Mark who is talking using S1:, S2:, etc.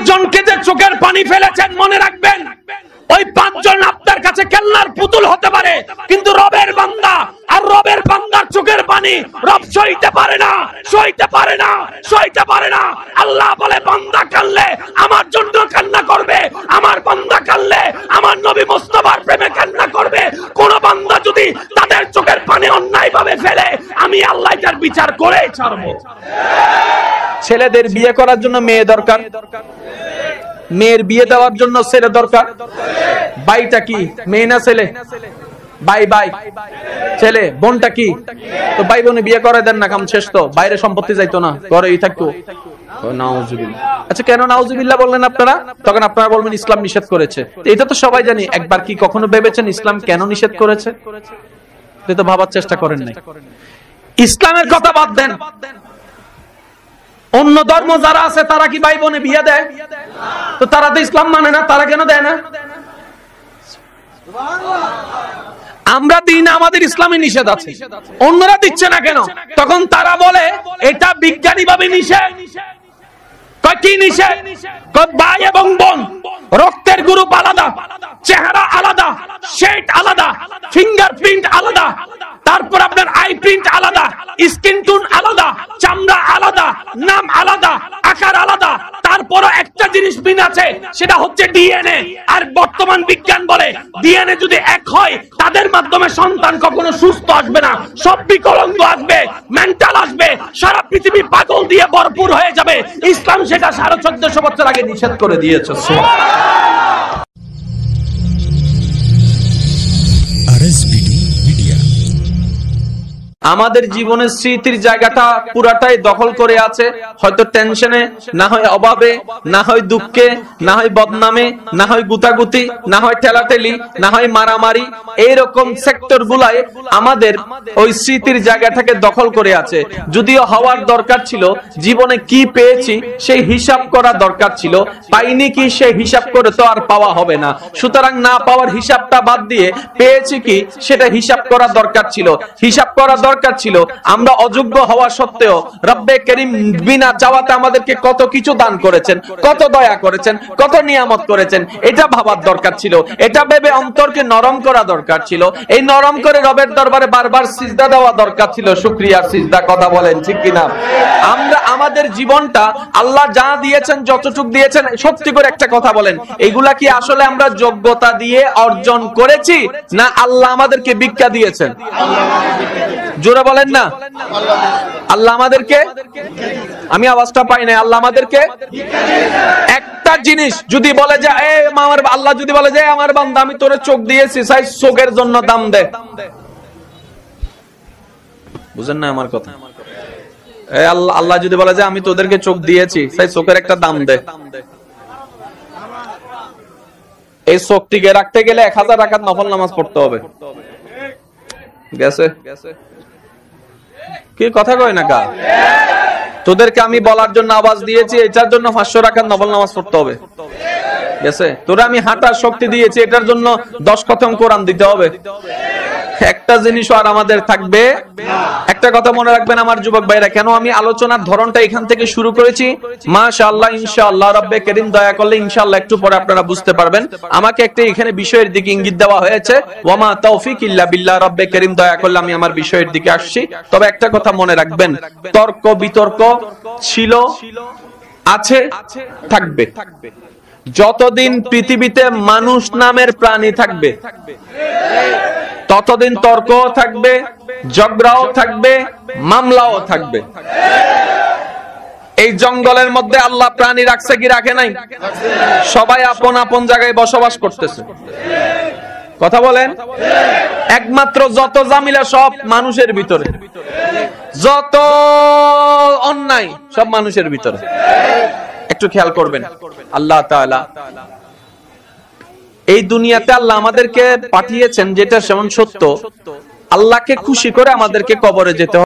S1: জনকে যে চোখের পানি ফেলেছেন মনে রাখবেন, ওই 5 জন আপনার কাছে খেলনার পুতুল হতে পারে, কিন্তু রবের বান্দা আর রবের বান্দার চোখের পানি রব সইতে পারে না, সইতে পারে না, সইতে পারে না। আল্লাহ বলে বান্দা কাঁদলে আমার জন্য কান্না করবে, আমার বান্দা কাঁদলে আমার নবী মুস্তাফার প্রেমে কান্না করবে। কোন বান্দা যদি তাদের চোখের পানি অন্যায়ভাবে ফেলে, আমি আল্লাহ তার বিচার করেই ছাড়বো।
S2: ছেলেদের বিয়ে করার জন্য মেয়ে দরকার, মেয়ের বিয়ে দেওয়ার জন্য ছেলে দরকার। ভাইটা কি মেয়ে না ছেলে? ভাই ভাই ছেলে, বোনটা কি? তো ভাই বোনে বিয়ে করে দেন না, কাম শেষ তো। বাইরে সম্পত্তি যাইতো না, ঘরেই থাকতো। নাউজুবিল্লাহ। আচ্ছা, কেন নাউজুবিল্লাহ বললেন আপনারা? তখন আপনারা বলবেন ইসলাম নিষেধ করেছে। এটা তো সবাই জানি। একবার কি কখনো ভেবেছেন ইসলাম কেন নিষেধ করেছে? এটা তো ভাবার চেষ্টা করেন নাই। ইসলামের কথা বাদ দেন, অন্য ধর্ম যারা আছে তারা কি ভাই বোনে বিয়ে দেয়? তো তারা তো ইসলাম মানে না, তারা কেন দেয় না? আমরা দিই না, আমাদের ইসলামে নিষেধ আছে, অন্যরা দিচ্ছে না কেন? তখন তারা বলে এটা বিজ্ঞানী ভাবে নিষেধ। কি নিষেধ? ভাই এবং বোন রক্তের গ্রুপ আলাদা, চেহারা আলাদা, শেড আলাদা, ফিঙ্গারপ্রিন্ট আলাদা, তারপর আপনার আই প্রিন্ট আলাদা, স্কিন টোন আলাদা, চামড়া আলাদা, নাম আলাদা, আকার আলাদা, তারপরও একটা জিনিস মিল আছে, সেটা হচ্ছে ডিএনএ। আর বর্তমান বিজ্ঞান বলে ডিএনএ যদি এক হয়, তাদের মাধ্যমে সন্তান কখনো সুস্থ আসবে না, সব বিকলাঙ্গ আসবে, মেন্টাল আসবে, সারা পৃথিবী পাগল দিয়ে ভরপুর হয়ে যাবে। ইসলাম সেটা 1450 বছর আগে নিষেধ করে দিয়েছে। আমাদের জীবনের স্মৃতির জায়গাটা পুরাটাই দখল করে আছে, হয়তো টেনশনে, না হয় অভাবে, না হয় দুঃখে, না হয় বদনামে, না হয় গুতাগুতি, না হয় ঠেলাঠেলি, না হয় মারামারি। এইরকম সেক্টর গুলায় আমাদের ওই স্মৃতির জায়গাটাকে দখল করে আছে। যদিও হওয়ার দরকার ছিল, জীবনে কি পেয়েছি সেই হিসাব করা দরকার ছিল, পাইনি কি সেই হিসাব করে তো আর পাওয়া হবে না। সুতরাং না পাওয়ার হিসাবটা বাদ দিয়ে পেয়েছি কি সেটা হিসাব করা দরকার ছিল। হিসাব করা দরকার ছিল আমরা অযোগ্য হওয়া সত্ত্বেও রব্বে করিম বিনা চাওয়াতে আমাদেরকে কত কিছু দান করেছেন, কত দয়া করেছেন, কত নিয়ামত করেছেন, এটা ভাবার দরকার ছিল। এটা ভেবে অন্তরকে নরম করা দরকার ছিল। এই নরম করে রবের দরবারে বারবার সিজদা দেওয়া দরকার ছিল, শুকরিয়ার সিজদা। কথা বলেন ঠিক কিনা? আমরা আমাদের জীবনটা আল্লাহ যা দিয়েছেন, যতটুক দিয়েছেন, সত্যি করে একটা কথা বলেন, এগুলা কি আসলে আমরা যোগ্যতা দিয়ে অর্জন করেছি, না আল্লাহ আমাদেরকে ভিক্ষা দিয়েছেন? জোরে বলেন না। আল্লাহ আমাদেরকে, আমি আওয়াজটা পাই না, আল্লাহ আমাদেরকে একটা জিনিস যদি বলে যে আমার আল্লাহ যদি বলে যে আমার বান্দা আমি তোরে চোখ দিয়েছি, সাই চোখের জন্য দাম দে। বুঝেন না আমার কথা? আল্লাহ যদি বলে যে আমি তোদেরকে চোখ দিয়েছি, সাই চোখের একটা দাম দে। এই চোখটিকে রাখতে গেলে 1000 রাকাত নফল নামাজ পড়তে হবে। গেছে কি কথা কয় না কা? তোদেরকে আমি বলার জন্য আওয়াজ দিয়েছি, এটার জন্য 500 রাকাত নফল নামাজ পড়তে হবে। গেছে? তোরা আমি হাঁটার শক্তি দিয়েছি, এটার জন্য 10 খতম কোরআন দিতে হবে। একটা জিনিস আর আমাদের থাকবে। একটা কথা মনে রাখবেন আমার যুবক ভাইরা, কেন আমি আলোচনার ধরনটা এখান থেকে শুরু করেছি, মাশাআল্লাহ ইনশাআল্লাহ রব্বে করিম দয়া করলে ইনশাআল্লাহ একটু পরে আপনারা বুঝতে পারবেন। আমাকে একটা এখানে বিষয়ের দিকে ইঙ্গিত দেওয়া হয়েছে, ওয়ামা তৌফিক ইল্লা বিল্লাহ, রব্বে করিম দয়া করলে আমি আমার বিষয়ের দিকে আসছি। তবে একটা কথা মনে রাখবেন, তর্ক বিতর্ক ছিল, আছে, থাকবে। যতদিন পৃথিবীতে মানুষ নামের প্রাণী থাকবে ততদিন তর্কও থাকবে, ঝগড়াও থাকবে, মামলাও থাকবে। এই জঙ্গলের মধ্যে আল্লাহ প্রাণী রাখছে কি রাখে নাই? সবাই আপন আপন জায়গায় বসবাস করতেছে। কথা বলেন। একমাত্র যত জামিলা সব মানুষের ভিতরে, যত অন্যায় সব মানুষের ভিতরে। একটু খেয়াল করবেন, আল্লাহ তাআলা এই দুনিয়াতে আল্লাহ আমাদেরকে পাঠিয়েছেন, যেটা সেমন সত্য, আল্লাহকে খুশি করে আমাদেরকে কবরে যেতে হবে।